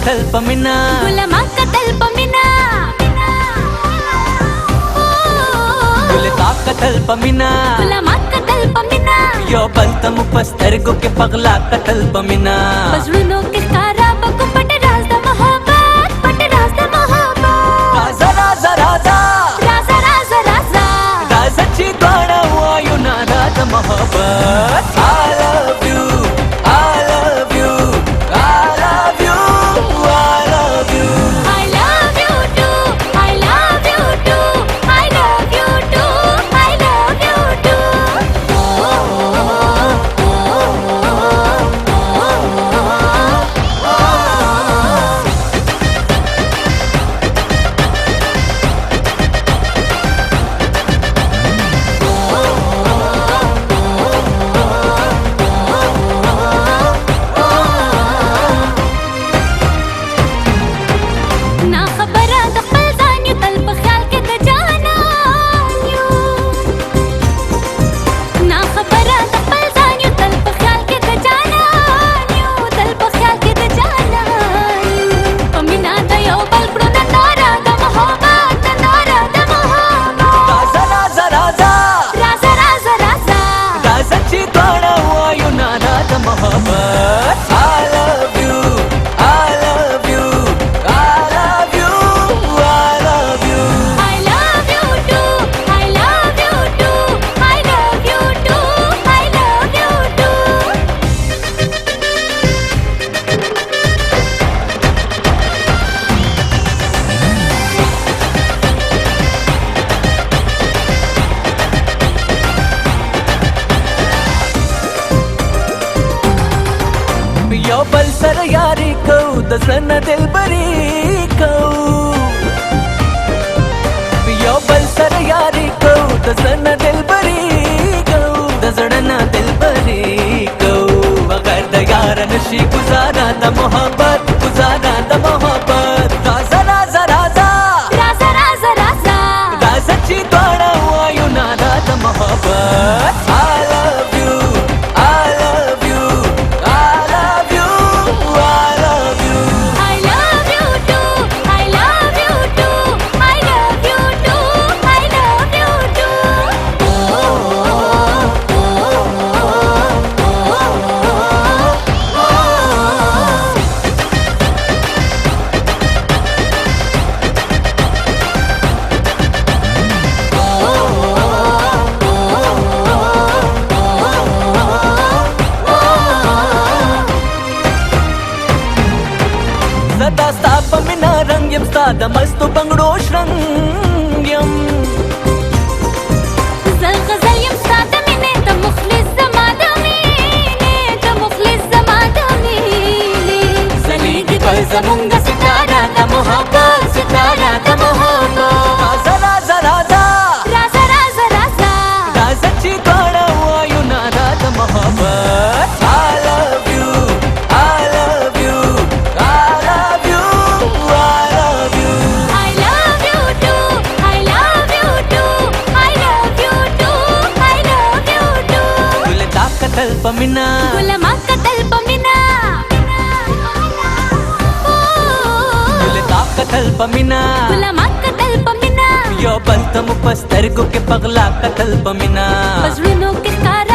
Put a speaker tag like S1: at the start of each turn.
S1: قتل پمینا
S2: ګل ما قتل پمینا
S1: ګل تا قتل پمینا
S2: ګل ما قتل پمینا
S1: یو بل تم پسترګو کې پغلا قتل پمینا
S2: پزړونو کې ښکارا بکو پټ راز د محبت پټ راز د محبت
S1: رازا رازا رازا
S2: رازا رازا رازا
S1: رازا چې دواړه وایو نه راز محبت I love you I love you I love you I love you
S2: I love you too I love you too I love you too I love you too نا خبره د خپل ځان یو تل په خیال کې د جانان یو نا خبره د خپل ځان یو تل په خیال کې د جانان یو تل په خیال کې د جانان یو په مینا د یو بل کړو ننداره د محبت ننداره د محبت
S1: رازا رازا رازا
S2: رازا رازا رازا
S1: رازا چې دواړه وایو نه راز محبت I love you I love you I love you I love you
S2: I love you too I love you too I love you too I love you too
S1: یو بل سره یاري کو د زنه دلبري کو یو بل سره یاري کو د زنه دلبري کو د زړه نه دلبري کو بغیر د یار نشي گزارا د محبت گزارا د محبت رازا رازا رازا
S2: رازا رازا رازا
S1: رازا چې دواړه وایو نه د محبت I love you I love you I love you I love you
S2: I love you too I love you too I love you too I love you too
S1: زدا ستا په مینا رنګ یم ستا د مستو بنګړو شرنګ یم
S2: زه غزل یم ستا د مینې ته مخلص زما د مینې ته مخلص زما د مینې
S1: زلیږي پر زمونږ ستاره د محبت ستاره د محبت رازا رازا رازا
S2: رازا رازا رازا
S1: رازا چې دواړه وایو نه د محبت I love you I love you I love you I love you
S2: I love you too I love you too I love you too I love you too
S1: ګل تا قتل پمینا
S2: ګل ما قتل پمینا
S1: ګل تا قتل پمینا
S2: ګل ما قتل پمینا
S1: یو بل تم پسترګو کې پغلا قتل پمینا
S2: پزړونو کې ښکار